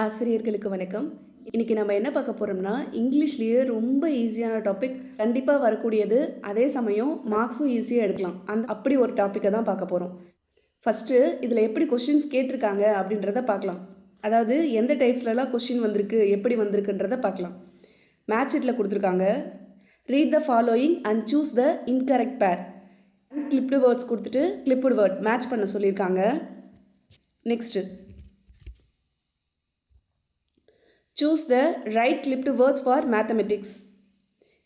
ஆசிரியர்களுக்கு வணக்கம். இன்னைக்கு நம்ம என்ன பார்க்க போறோம்னா, இங்கிலீஷ்லயே ரொம்ப ஈஸியான டாபிக். கண்டிப்பா வரக்கூடியது. அதே சமயம் மார்க்ஸும் ஈஸியா எடுக்கலாம். அப்படி ஒரு டாபிக்க தான் பார்க்க போறோம். ஃபர்ஸ்ட்டு இதில எப்படி கொஸ்டின்ஸ் கேட்டிருக்காங்க அப்படின்றத பார்க்கலாம். அதாவது எந்த டைப்ஸ்லலாம் கொஸ்டின் வந்திருக்கு, எப்படி வந்திருக்குன்றத பார்க்கலாம். மேட்ச் ஷீட்ல குடுத்துருக்காங்க. Read the following and choose the incorrect பேர். கிளிப்டு வேர்ட்ஸ் குடுத்துட்டு கிளிப்டு வேர்ட் மேட்ச் பண்ண சொல்லியிருக்காங்க. Next choose the right clipped words for mathematics.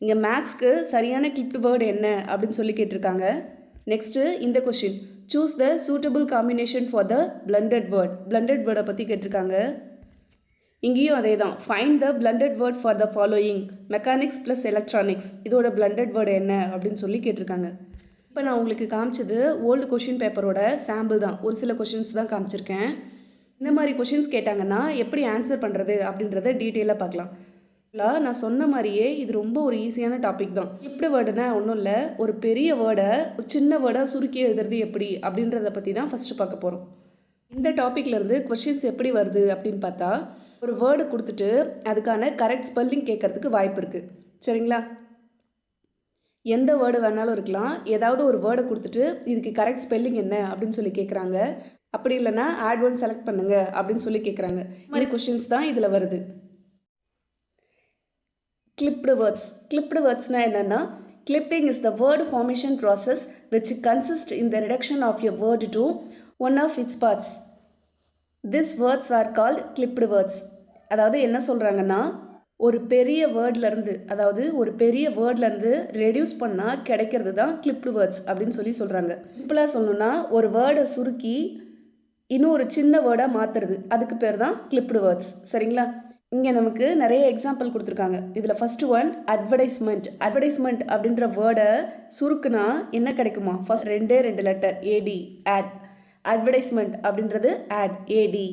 இங்கே மேக்ஸ்க்கு சரியான கிளிப்டு வேர்டு என்ன அப்படின்னு சொல்லி கேட்டிருக்காங்க. நெக்ஸ்ட்டு இந்த question choose the suitable combination for the blunted word. Blunted வேர்டை பற்றி கேட்டிருக்காங்க. இங்கேயும் அதே தான். Find the blunted word for the following mechanics plus electronics. இதோட பிளண்டட் வேர்டு என்ன அப்படின்னு சொல்லி கேட்டிருக்காங்க. இப்போ நான் உங்களுக்கு காமிச்சது ஓல்டு கொஷின் பேப்பரோட சாம்பிள் தான். ஒரு சில கொஷின்ஸ் தான் காமிச்சிருக்கேன். இந்த மாதிரி கொஷின்ஸ் கேட்டாங்கன்னா எப்படி ஆன்சர் பண்ணுறது அப்படின்றத டீட்டெயிலாக பார்க்கலாம். நான் சொன்ன மாதிரியே இது ரொம்ப ஒரு ஈஸியான டாபிக் தான். கிளிப்டு வேர்டுனா ஒன்றும் இல்லை, ஒரு பெரிய வேர்டை ஒரு சின்ன வேர்டாக சுருக்கி எழுதுறது எப்படி அப்படின்றத பற்றி தான் ஃபஸ்ட்டு பார்க்க போகிறோம். இந்த டாப்பிக்லேருந்து கொஷின்ஸ் எப்படி வருது அப்படின்னு பார்த்தா, ஒரு வேர்டு கொடுத்துட்டு அதுக்கான கரெக்ட் ஸ்பெல்லிங் கேட்கறதுக்கு வாய்ப்பு இருக்குது. சரிங்களா? எந்த வேர்டு வேணாலும் இருக்கலாம். ஏதாவது ஒரு வேர்டை கொடுத்துட்டு இதுக்கு கரெக்ட் ஸ்பெல்லிங் என்ன அப்படின்னு சொல்லி கேட்குறாங்க. அப்படி இல்லைனா ஆட் ஒன் செலக்ட் பண்ணுங்க அப்படின்னு சொல்லி கேட்குறாங்க. இந்த மாதிரி கொஷின்ஸ் தான் இதில் வருது. Clipped words. கிளிப்டு வேர்ட்ஸ்னால் என்னென்னா, clipping is the word formation process which consist in the reduction of a word to one of its parts. This words are called clipped words. அதாவது என்ன சொல்கிறாங்கன்னா, ஒரு பெரிய வேர்ட்லேருந்து, அதாவது ஒரு பெரிய வேர்ட்லேருந்து ரெடியூஸ் பண்ணால் கிடைக்கிறது தான் கிளிப்டு வேர்ட்ஸ் அப்படின்னு சொல்லி சொல்கிறாங்க. சிம்பிளாக சொல்லணும்னா, ஒரு வேர்டை சுருக்கி இன்னும் ஒரு சின்ன வேர்டாக மாற்றுறது, அதுக்கு பேர் தான் கிளிப்டு வேர்ட்ஸ். சரிங்களா? இங்கே நமக்கு நிறைய எக்ஸாம்பிள் கொடுத்துருக்காங்க. இதில் ஃபஸ்ட்டு ஒன் அட்வர்டைஸ்மெண்ட். அட்வர்டைஸ்மெண்ட் அப்படின்ற வேர்டை சுருக்குனா என்ன கிடைக்குமா? ஃபர்ஸ்ட் ரெண்டு லெட்டர் ஏடி, ஆட். அட்வர்டைஸ்மெண்ட் அப்படின்றது ஆட், ஏடி.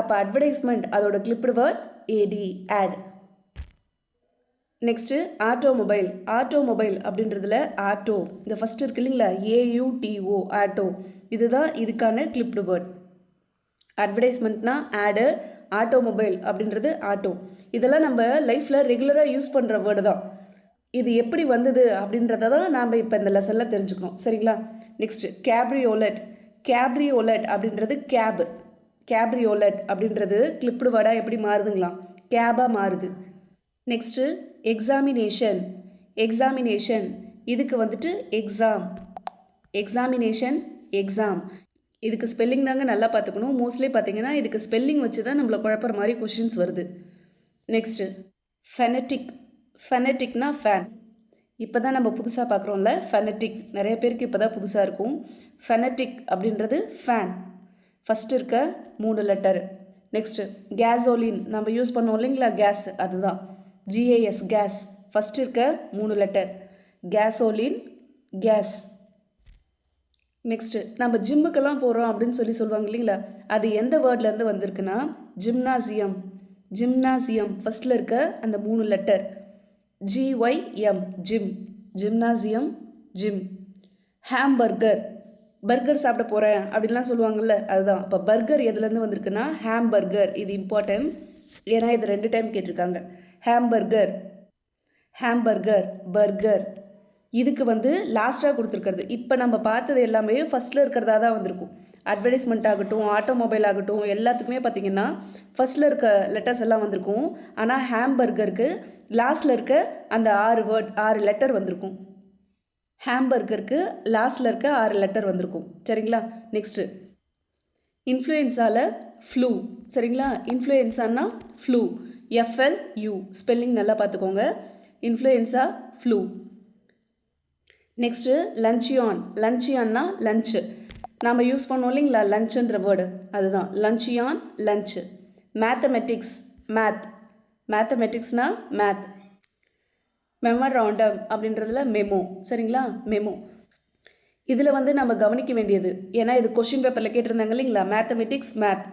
அப்போ அட்வர்டைஸ்மெண்ட் அதோட கிளிப்டு வேர்ட் ஏடி, ஆட். Next automobile. ஆட்டோமொபைல் அப்படின்றதுல ஆட்டோ, இந்த ஃபஸ்ட்டு இருக்கு இல்லைங்களா, ஏயூடிஓ, ஆட்டோ. இதுதான் இதுக்கான கிளிப்டு வேர்ட். அட்வர்டைஸ்மெண்ட்னா ஆடு, ஆட்டோமொபைல் அப்படின்றது ஆட்டோ. இதெல்லாம் நம்ம லைஃப்பில் ரெகுலராக யூஸ் பண்ணுற வேர்டு தான். இது எப்படி வந்தது அப்படின்றத தான் நாம் இப்போ இந்த லெசனில் தெரிஞ்சுக்கணும். சரிங்களா? நெக்ஸ்ட்டு கேப்ரியோலட். கேப்ரியோலட் அப்படின்றது கேப். கேப்ரியோலட் அப்படின்றது கிளிப்டு வேர்டாக எப்படி மாறுதுங்களாம், கேபாக மாறுது. Next examination. எக்ஸாமினேஷன் இதுக்கு வந்துட்டு எக்ஸாம். Examination, exam. இதுக்கு ஸ்பெல்லிங் தாங்க நல்லா பார்த்துக்கணும். மோஸ்ட்லி பார்த்தீங்கன்னா இதுக்கு ஸ்பெல்லிங் வச்சு தான் நம்மளை குழப்பற மாதிரி கொஷின்ஸ் வருது. நெக்ஸ்ட்டு ஃபெனட்டிக். ஃபெனட்டிக்னா ஃபேன். இப்போ தான் நம்ம புதுசாக பார்க்குறோம்ல ஃபெனட்டிக். நிறைய பேருக்கு இப்போ தான் புதுசாக இருக்கும். ஃபெனட்டிக் அப்படின்றது ஃபேன். ஃபஸ்ட்டு இருக்க 3 லெட்டர். நெக்ஸ்ட்டு கேஸோலின். நம்ம யூஸ் பண்ணோம் இல்லைங்களா கேஸ், அதுதான் GAS, கேஸ். ஃபஸ்ட்டு இருக்க 3 லெட்டர். கேஸோலின், கேஸ். நெக்ஸ்ட்டு நம்ம ஜிம்முக்கெல்லாம் போகிறோம் அப்படின்னு சொல்லுவாங்க இல்லைங்களா, அது எந்த வேர்ட்லேருந்து வந்திருக்குன்னா ஜிம்னாசியம். ஜிம்னாசியம் ஃபஸ்ட்டில் இருக்க அந்த 3 letter GYM, gym. Gymnasium, gym. Hamburger. Burger சாப்பிட போகிறேன் அப்படின்லாம் சொல்லுவாங்கள்ல, அதுதான். இப்போ பர்கர் எதுலேருந்து வந்திருக்குன்னா ஹாம்பர்கர். இது இம்பார்ட்டன்ட், ஏன்னா இது 2 டைம் கேட்டிருக்காங்க. Hamburger, hamburger, burger. இதுக்கு வந்து லாஸ்ட்டாக கொடுத்துருக்கிறது. இப்போ நம்ம பார்த்தது எல்லாமே ஃபஸ்ட்டில் இருக்கிறதா தான் வந்திருக்கும். அட்வர்டைஸ்மெண்ட் ஆகட்டும், ஆட்டோமொபைல் ஆகட்டும், எல்லாத்துக்குமே பார்த்திங்கன்னா ஃபஸ்ட்டில் இருக்க லெட்டர்ஸ் எல்லாம் வந்திருக்கும். ஆனால் ஹாம்பர்கருக்கு லாஸ்ட்டில் இருக்க அந்த 6 லெட்டர் வந்திருக்கும். ஹாம்பர்கருக்கு லாஸ்ட்டில் இருக்க 6 லெட்டர் வந்திருக்கும். சரிங்களா? நெக்ஸ்ட்டு இன்ஃப்ளூயன்ஸால் ஃப்ளூ. சரிங்களா? இன்ஃப்ளூயன்ஸானா ஃப்ளூ, FLU. ஸ்பெல்லிங் நல்லா பார்த்துக்கோங்க. Influenza, flu. Next luncheon. லஞ்சியான்னா லஞ்சு. நாம் யூஸ் பண்ணோம் இல்லைங்களா லஞ்சுன்ற வேர்டு, அதுதான் லஞ்சியான், லஞ்சு. Mathematics, math. மேத்தமெட்டிக்ஸ்னால் மேத். மெமராண்டம் அப்படின்றதுல மெமோ. சரிங்களா? மெமோ. இதில் வந்து நம்ம கவனிக்க வேண்டியது, ஏன்னா இது கொஷின் பேப்பரில் கேட்டிருந்தாங்க இல்லைங்களா, மேத்தமெட்டிக்ஸ், மேத்.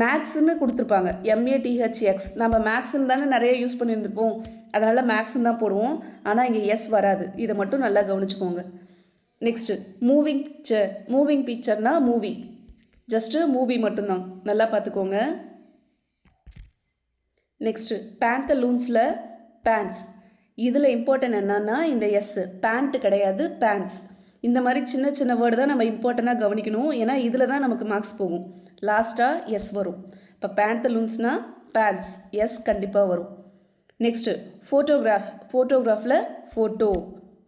மேக்ஸ்ன்னு கொடுத்துருப்பாங்க, MATHX. நம்ம மேக்ஸ்ன்னு தானே நிறைய யூஸ் பண்ணியிருந்துருப்போம், அதனால் மேக்ஸ்ன்னு தான் போடுவோம். ஆனால் இங்கே எஸ் வராது. இதை மட்டும் நல்லா கவனிச்சுக்கோங்க. Next moving picture. மூவிங் பிக்சர்னால் மூவி, ஜஸ்ட்டு மூவி மட்டும்தான். நல்லா பார்த்துக்கோங்க. நெக்ஸ்ட்டு பேந்தலூன்ஸில் பேண்ட்ஸ். இதில் இம்பார்ட்டன்ட் என்னன்னா இந்த எஸ், பேண்ட் கிடையாது பேண்ட்ஸ். இந்த மாதிரி சின்ன சின்ன வேர்டு தான் நம்ம இம்பார்ட்டண்ட்டாக கவனிக்கணும். ஏன்னா இதில் தான் நமக்கு மார்க்ஸ் போகும். லாஸ்ட்டாக எஸ் வரும். இப்போ பேந்தலூன்ஸ்னால் பேண்ட்ஸ், எஸ் கண்டிப்பாக வரும். Next photograph. ஃபோட்டோகிராஃபில் ஃபோட்டோ,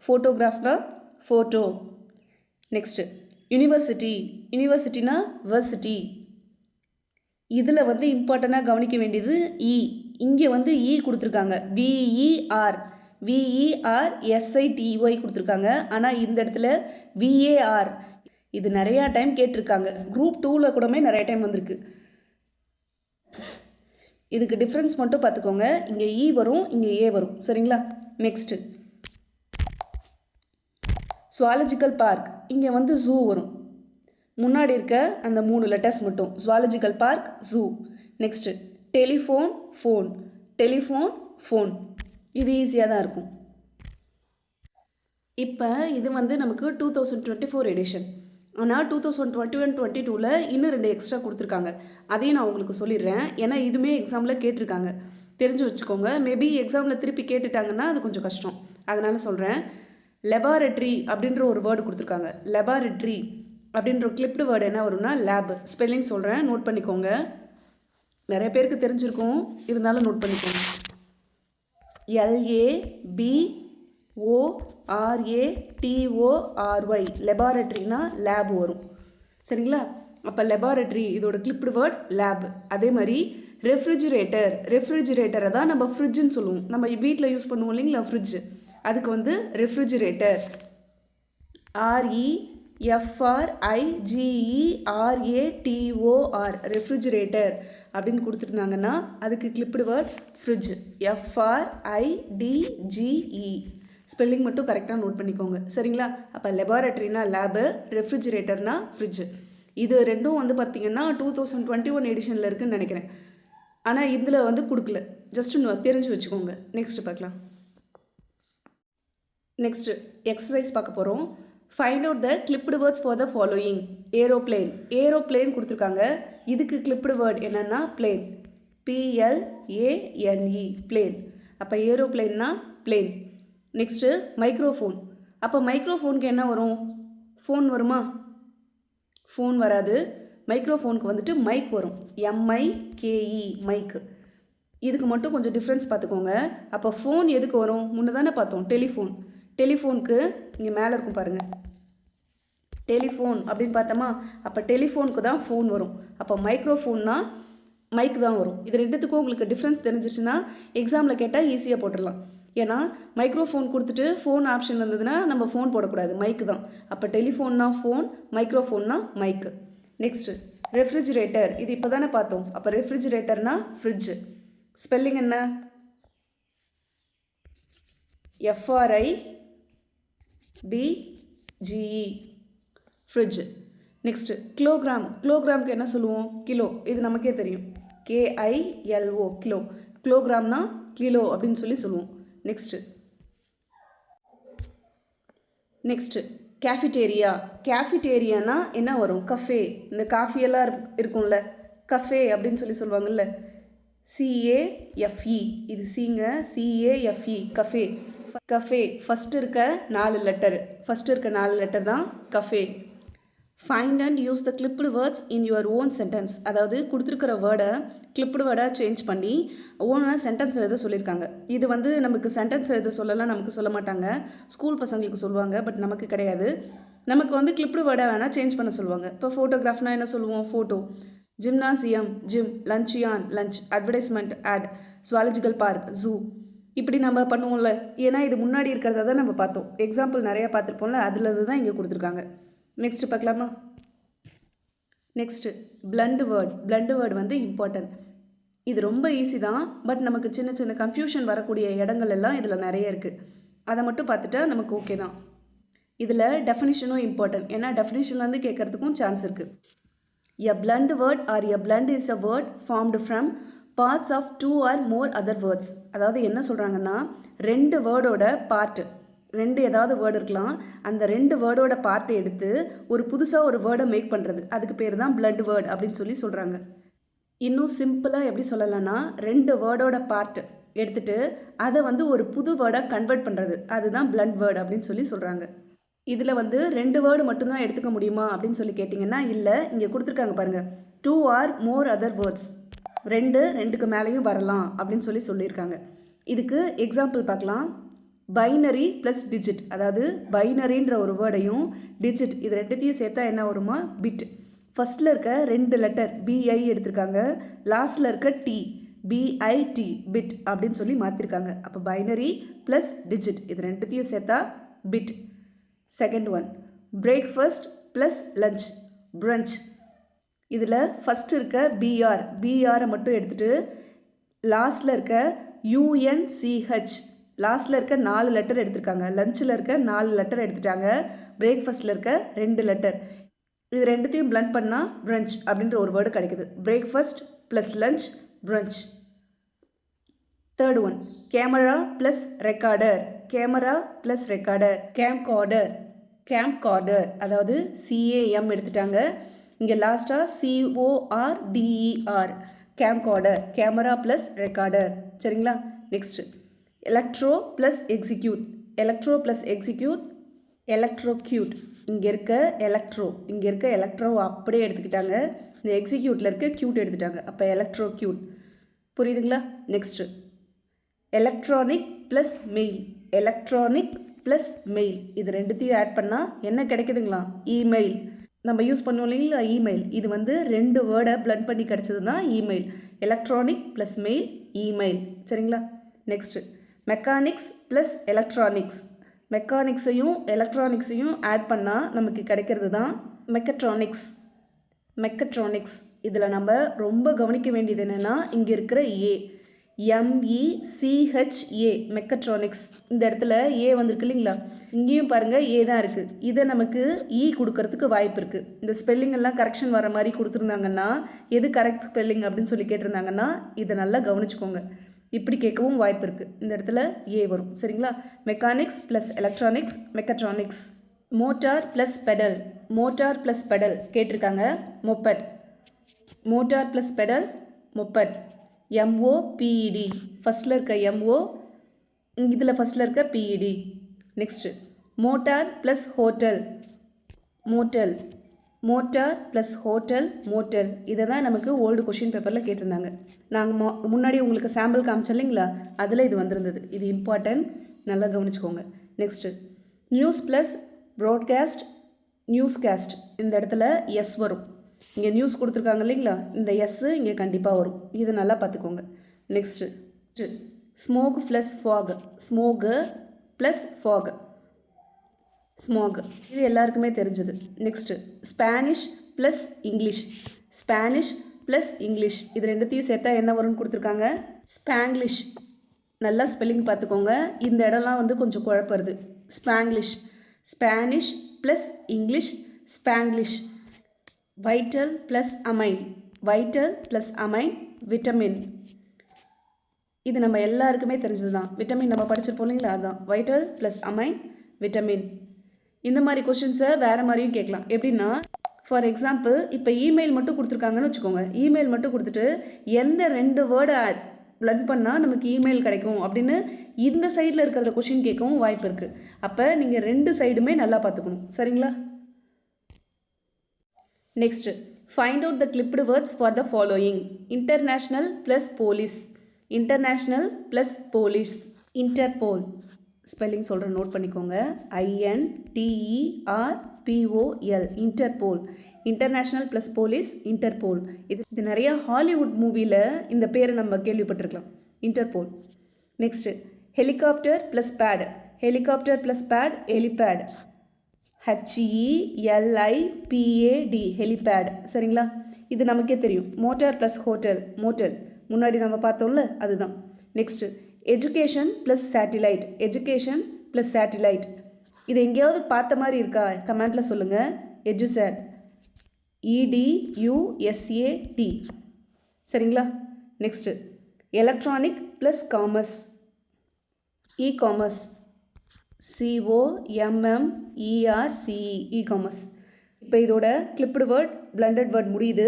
ஃபோட்டோகிராஃப்னா ஃபோட்டோ. Next university. யூனிவர்சிட்டினா வர்சிட்டி. இதில் வந்து இம்பார்ட்டண்ட்டாக கவனிக்க வேண்டியது இ. இங்கே வந்து இ கொடுத்துருக்காங்க, விஇஆர், விஇஆர்எஸ்ஐடிஒய் கொடுத்துருக்காங்க. ஆனால் இந்த இடத்துல விஏஆர். இது நிறையா டைம் கேட்டிருக்காங்க. குரூப் 2ல் கூடமே நிறைய டைம் வந்திருக்கு. இதுக்கு டிஃப்ரென்ஸ் மட்டும் பார்த்துக்கோங்க. இங்கே இ வரும், இங்கே ஏ வரும். சரிங்களா? Next zoological park. இங்கே வந்து ஜூ வரும். முன்னாடி இருக்க அந்த 3 லெட்டர்ஸ் மட்டும். Zoological park, zoo. Next telephone, phone. Telephone, phone. இது ஈஸியாக தான் இருக்கும். இப்போ இது வந்து நமக்கு 2024 எடிஷன். ஆனால் 2021-22ல் இன்னும் 2 எக்ஸ்ட்ரா கொடுத்துருக்காங்க. அதையும் நான் உங்களுக்கு சொல்லிடுறேன். ஏன்னா இதுவுமே எக்ஸாமில் கேட்டிருக்காங்க, தெரிஞ்சு வச்சுக்கோங்க. மேபி எக்ஸாமில் திருப்பி கேட்டுட்டாங்கன்னா அது கொஞ்சம் கஷ்டம். அதனால் சொல்கிறேன். லெபார்ட்ரி அப்படின்ற ஒரு வேர்டு கொடுத்துருக்காங்க. லெபார்ட்ரி அப்படின்ற கிளிப்டு வேர்டு என்ன வரும்னா லேப். ஸ்பெல்லிங் சொல்கிறேன், நோட் பண்ணிக்கோங்க. நிறைய பேருக்கு தெரிஞ்சிருக்கும், இருந்தாலும் நோட் பண்ணிக்கோங்க. LABORATORY. லெபார்ட்ரினா லேப் வரும். சரிங்களா? அப்போ லெபார்ட்ரி இதோட கிளிப்டு வேர்ட் லேப். அதே மாதிரி ரெஃப்ரிஜிரேட்டர். ரெஃப்ரிஜிரேட்டரை தான் நம்ம ஃப்ரிட்ஜுன்னு சொல்லுவோம். நம்ம வீட்டில் யூஸ் பண்ணுவோம் இல்லைங்களா ஃப்ரிட்ஜ், அதுக்கு வந்து ரெஃப்ரிஜிரேட்டர். REFRIGERATOR ரெஃப்ரிஜிரேட்டர் அப்படின்னு கொடுத்துருந்தாங்கன்னா அதுக்கு clipped word fridge. FRIDGE. Spelling மட்டும் கரெக்டாக நோட் பண்ணிக்கோங்க. சரிங்களா? அப்போ லெபார்ட்ரினா லேபு, ரெஃப்ரிஜிரேட்டர்னா ஃப்ரிட்ஜ். இது ரெண்டும் வந்து பார்த்திங்கன்னா 2021 எடிஷனில் இருக்குதுன்னு நினைக்கிறேன். ஆனால் இதில் வந்து கொடுக்கல. ஜஸ்ட் தெரிஞ்சு வச்சுக்கோங்க. நெக்ஸ்ட் பார்க்கலாம். நெக்ஸ்ட்டு எக்ஸசைஸ் பார்க்க போகிறோம். Find out the clipped words for the following. Aeroplane. Aeroplane கொடுத்துருக்காங்க. இதுக்கு கிளிப்டு வேர்ட் என்னென்னா பிளேன். PLANE plane. அப்போ ஏரோப்ளேன்னா பிளேன். Next microphone. அப்போ மைக்ரோஃபோனுக்கு என்ன வரும்? ஃபோன் வருமா? ஃபோன் வராது. மைக்ரோஃபோனுக்கு வந்துட்டு மைக் வரும். MIKE மைக்கு. இதுக்கு மட்டும் கொஞ்சம் டிஃப்ரென்ஸ் பார்த்துக்கோங்க. அப்போ ஃபோன் எதுக்கு வரும்? முன்ன தானே பார்த்தோம் டெலிஃபோன். டெலிஃபோனுக்கு இங்கே மேலே இருக்கும் பாருங்கள், டெலிஃபோன் அப்படின்னு பார்த்தோமா? அப்போ டெலிஃபோனுக்கு தான் ஃபோன் வரும். அப்போ மைக்ரோஃபோன்னா மைக் தான் வரும். இது ரெண்டுத்துக்கும் உங்களுக்கு டிஃப்ரென்ஸ் தெரிஞ்சிச்சுன்னா எக்ஸாமில் கேட்டால் ஈஸியாக போட்டுடலாம். ஏன்னா மைக்ரோஃபோன் கொடுத்துட்டு ஃபோன் ஆப்ஷன் இருந்ததுன்னா நம்ம ஃபோன் போடக்கூடாது, மைக்கு தான். அப்போ டெலிஃபோன்னா ஃபோன், மைக்ரோஃபோன்னா மைக்கு. Next refrigerator. இது இப்போ தானே பார்த்தோம். அப்போ ரெஃப்ரிஜிரேட்டர்னா ஃப்ரிட்ஜ். ஸ்பெல்லிங் என்ன? FRIDGE fridge. Next kilogram. கிலோகிராமுக்கு என்ன சொல்லுவோம்? கிலோ. இது நமக்கே தெரியும், KILO கிலோ. கிலோகிராம்னா கிலோ அப்படின்னு சொல்லுவோம். Next cafeteria. கேஃபிடேரியானா என்ன வரும்? கஃபே. இந்த காஃபியெல்லாம் இருக்கும்ல, கஃபே அப்படின்னு சொல்லுவாங்கல்ல. CAFE. இது சிங்க, CAFE கஃபே. கஃபே ஃபஸ்ட்டு இருக்க 4 லெட்டர் தான் cafe. Find and use the clipped words in your own sentence. அதாவது கொடுத்துருக்கிற வேர்டை கிளிப்டு வேர்டாக சேஞ்ச் பண்ணி ஓனாக சென்டென்ஸ் எழுத சொல்லியிருக்காங்க. இது வந்து நமக்கு சென்டென்ஸ் எழுத சொல்லலாம், நமக்கு சொல்ல மாட்டாங்க. ஸ்கூல் பசங்களுக்கு சொல்லுவாங்க, பட் நமக்கு கிடையாது. நமக்கு வந்து கிளிப்டு வேர்டாக வேணால் சேஞ்ச் பண்ண சொல்லுவாங்க. இப்போ ஃபோட்டோகிராஃப்னா என்ன சொல்லுவோம்? Photo. Gymnasium, gym. Luncheon, lunch. Advertisement, ad. Zoological park, zoo. இப்படி நம்ம பண்ணுவோம்ல. ஏன்னா இது முன்னாடி இருக்கிறத தான் நம்ம பார்த்தோம். எக்ஸாம்பிள் நிறையா பார்த்துருப்போம்ல, அதில் தான் இங்கே கொடுத்துருக்காங்க. நெக்ஸ்ட்டு பார்க்கலாமா? Next blend word. Blend word வந்து இம்பார்ட்டன்ட். இது ரொம்ப ஈஸி தான், பட் நமக்கு சின்ன சின்ன கன்ஃபியூஷன் வரக்கூடிய இடங்கள் எல்லாம் இதில் நிறைய இருக்குது. அதை மட்டும் பார்த்துட்டா நமக்கு ஓகே தான். இதில் டெஃபினிஷனும் இம்பார்ட்டன்ட். ஏன்னா டெஃபினிஷன்லேருந்து கேட்குறதுக்கும் சான்ஸ் இருக்குது. A blunt word or a blunt is a word formed from parts of 2 or more other words. அதாவது என்ன சொல்கிறாங்கன்னா, 2 வேர்டோட பார்ட்டு, 2 ஏதாவது வேர்டு இருக்கலாம், அந்த 2 வேர்டோட பார்ட்டை எடுத்து ஒரு புதுசாக ஒரு வேர்டை மேக் பண்ணுறது, அதுக்கு பேர் தான் பிளண்ட் வேர்ட் அப்படின்னு சொல்கிறாங்க. இன்னும் சிம்பிளாக எப்படி சொல்லலாம்னா 2 வேர்டோட பார்ட் எடுத்துட்டு அதை வந்து ஒரு புது வேர்டாக கன்வெர்ட் பண்ணுறது, அதுதான் பிளண்ட் வேர்டு அப்படின்னு சொல்கிறாங்க. இதில் வந்து 2 வேர்டு மட்டும்தான் எடுத்துக்க முடியுமா அப்படின்னு சொல்லி கேட்டிங்கன்னா இல்லை, இங்கே கொடுத்துருக்காங்க பாருங்கள், 2 or more other words, 2க்கு மேலேயும் வரலாம் அப்படின்னு சொல்லியிருக்காங்க. இதுக்கு எக்ஸாம்பிள் பார்க்கலாம். பைனரி ப்ளஸ் டிஜிட், அதாவது பைனரின்ற ஒரு வேர்டையும் டிஜிட் இது ரெண்டுத்தையும் சேர்த்தா என்ன வருமா, பிட். ஃபஸ்ட்டில் இருக்க 2 லெட்டர் பிஐ எடுத்திருக்காங்க, லாஸ்ட்டில் இருக்க டி பிஐடி பிட் அப்படின்னு சொல்லி மாற்றிருக்காங்க. அப்போ பைனரி ப்ளஸ் டிஜிட் இது ரெண்டுத்தையும் சேர்த்தா bit. Second one, breakfast plus lunch brunch. இதில் ஃபஸ்ட் இருக்க பிஆரை மட்டும் எடுத்துகிட்டு லாஸ்ட்டில் இருக்க யூஎன்சிஹெச், லாஸ்ட்டில் இருக்க 4 லெட்டர் எடுத்திருக்காங்க, லஞ்சில் இருக்க 4 லெட்டர் எடுத்துட்டாங்க, பிரேக்ஃபாஸ்ட்டில் இருக்க 2 லெட்டர், இது ரெண்டுத்தையும் பிளண்ட் பண்ணால் பிரஞ்ச் அப்படின்ற ஒரு வேர்டு கிடைக்குது. Breakfast plus lunch brunch. Third one, camera plus recorder camera plus recorder. Camcorder அதாவது CAM எடுத்துட்டாங்க, இங்கே லாஸ்ட்டாக CORDER camcorder, camera plus recorder. சரிங்களா? Next electro plus execute electrocute. இங்கே இருக்க எலக்ட்ரோ அப்படியே எடுத்துக்கிட்டாங்க, இந்த எக்ஸிக்யூட்டில் இருக்க க்யூட் எடுத்துட்டாங்க, அப்போ எலக்ட்ரோக்யூட். புரியுதுங்களா? நெக்ஸ்ட்டு எலக்ட்ரானிக் ப்ளஸ் மெயில் இது ரெண்டுத்தையும் ஆட் பண்ணால் என்ன கிடைக்குதுங்களா, இமெயில். நம்ம யூஸ் பண்ணுவோம் இல்லைங்களா இமெயில், இது வந்து 2 வேர்டை பிளண்ட் பண்ணி கிடச்சதுன்னா email. Electronic plus mail email. சரிங்களா? நெக்ஸ்ட்டு மெக்கானிக்ஸ் ப்ளஸ் எலக்ட்ரானிக்ஸ் எலக்ட்ரானிக்ஸையும் ஆட் பண்ணால் நமக்கு கிடைக்கிறது தான் மெக்கட்ரானிக்ஸ். இதில் நம்ம ரொம்ப கவனிக்க வேண்டியது என்னென்னா, இங்கே இருக்கிற MECHA மெக்கட்ரானிக்ஸ், இந்த இடத்துல ஏ வந்திருக்கு இல்லைங்களா, இங்கேயும் பாருங்கள் ஏ தான் இருக்குது, இதை நமக்கு கொடுக்கறதுக்கு வாய்ப்பு இருக்குது. இந்த ஸ்பெல்லிங் எல்லாம் கரெக்ஷன் வர மாதிரி கொடுத்துருந்தாங்கன்னா, எது கரெக்ட் ஸ்பெல்லிங் அப்படின்னு சொல்லி கேட்டிருந்தாங்கன்னா இதை நல்லா கவனிச்சுக்கோங்க, இப்படி கேட்கவும் வாய்ப்பு இருக்குது. இந்த இடத்துல ஏ வரும். சரிங்களா? Mechanics plus electronics mechatronics. Motor plus pedal கேட்டிருக்காங்க, motor plus pedal moped. MOPED ஃபஸ்ட்டில் இருக்க MO, இதில் ஃபஸ்ட்டில் இருக்க PED. Next motor plus hotel motel. இதை தான் நமக்கு ஓல்டு கொஷின் பேப்பரில் கேட்டிருந்தாங்க. நாங்கள் முன்னாடி உங்களுக்கு சாம்பிள் காமிச்சோம் இல்லைங்களா, அதில் இது வந்திருந்தது. இது இம்பார்ட்டன்ட், நல்லா கவனிச்சுக்கோங்க. Next news plus broadcast newscast. இந்த இடத்துல எஸ் வரும், இங்கே நியூஸ் கொடுத்துருக்காங்க இல்லைங்களா, இந்த எஸ்ஸு இங்கே கண்டிப்பாக வரும், இது நல்லா பார்த்துக்கோங்க. நெக்ஸ்ட்டு ஸ்மோக் ப்ளஸ் ஸ்மோக், இது எல்லாருக்குமே தெரிஞ்சது. நெக்ஸ்ட்டு ஸ்பானிஷ் ப்ளஸ் இங்கிலீஷ், இது ரெண்டுத்தையும் சேர்த்தா என்ன வரும்னு கொடுத்துருக்காங்க, ஸ்பாங்கிலிஷ். நல்லா ஸ்பெல்லிங் பார்த்துக்கோங்க, இந்த இடம்லாம் வந்து கொஞ்சம் குழப்பறது. Spanish plus English Spanglish. Vital plus amine vitamin. இது நம்ம எல்லாருக்குமே தெரிஞ்சது தான், விட்டமின் நம்ம படிச்சிருப்போம் இல்லைங்களா, அதுதான் வைட்டல் ப்ளஸ் அமைன் விட்டமின். இந்த மாதிரி கொஷின்ஸை வேறு மாதிரியும் கேட்கலாம். எப்படின்னா, ஃபார் எக்ஸாம்பிள் இப்போ இமெயில் மட்டும் கொடுத்துருக்காங்கன்னு வச்சுக்கோங்க, இமெயில் மட்டும் கொடுத்துட்டு எந்த 2 வேர்டை பிளண்ட் பண்ணால் நமக்கு இமெயில் கிடைக்கும் அப்படின்னு இந்த சைடில் இருக்கிறத கொஷின் கேட்கவும் வாய்ப்பு இருக்குது. அப்போ நீங்கள் 2 சைடுமே நல்லா பார்த்துக்கணும். சரிங்களா? Next find out the clipped words for the following. International plus police. Interpol spelling சொல்கிற நோட் பண்ணிக்கோங்க, INTERPOL Interpol. International plus police Interpol. இது நிறையா ஹாலிவுட் மூவியில் இந்த பேரை நம்ம கேள்விப்பட்டிருக்கலாம், Interpol. Next helicopter plus pad helipad. HELIPAD helipad. சரிங்களா? இது நமக்கே தெரியும். மோட்டார் ப்ளஸ் மோட்டல், முன்னாடி நம்ம பார்த்தோம்ல அதுதான். Next education plus satellite. இது எங்கேயாவது பார்த்த மாதிரி இருக்கா, கமெண்ட்டில் சொல்லுங்கள். எஜுசேட், EDUSAT. சரிங்களா? Next electronic plus commerce e-commerce, COMMERCE e-commerce. இப்போ இதோட கிளிப்டு வேர்ட் பிளண்டட் வேர்ட் முடியுது.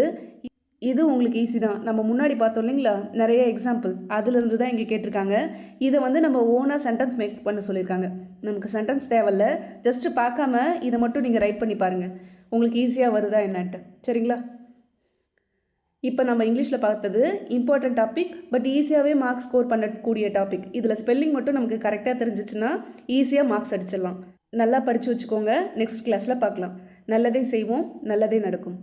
இது உங்களுக்கு ஈஸி தான். நம்ம முன்னாடி பார்த்தோம் இல்லைங்களா? நிறைய எக்ஸாம்பிள் அதிலிருந்து தான் இங்கே கேட்டிருக்காங்க. இதை வந்து நம்ம ஓனாக சென்டென்ஸ் மேக் பண்ண சொல்லியிருக்காங்க. நமக்கு சென்டென்ஸ் தேவையில்ல. ஜஸ்ட்டு பார்க்காம இதை மட்டும் நீங்கள் ரைட் பண்ணி பாருங்கள். உங்களுக்கு ஈஸியாக வருதா என்னன்ட்டு. சரிங்களா? இப்போ நம்ம இங்கிலீஷில் பார்த்தது இம்பார்ட்டன்ட் டாபிக், பட் ஈஸியாகவே மார்க்ஸ் ஸ்கோர் பண்ணக்கூடிய டாபிக். இதில் ஸ்பெல்லிங் மட்டும் நமக்கு கரெக்டாக தெரிஞ்சிச்சுன்னா ஈஸியாக மார்க்ஸ் அடிச்சிடலாம். நல்லா படித்து வச்சுக்கோங்க. நெக்ஸ்ட் கிளாஸில் பார்க்கலாம். நல்லதே செய்வோம், நல்லதே நடக்கும்.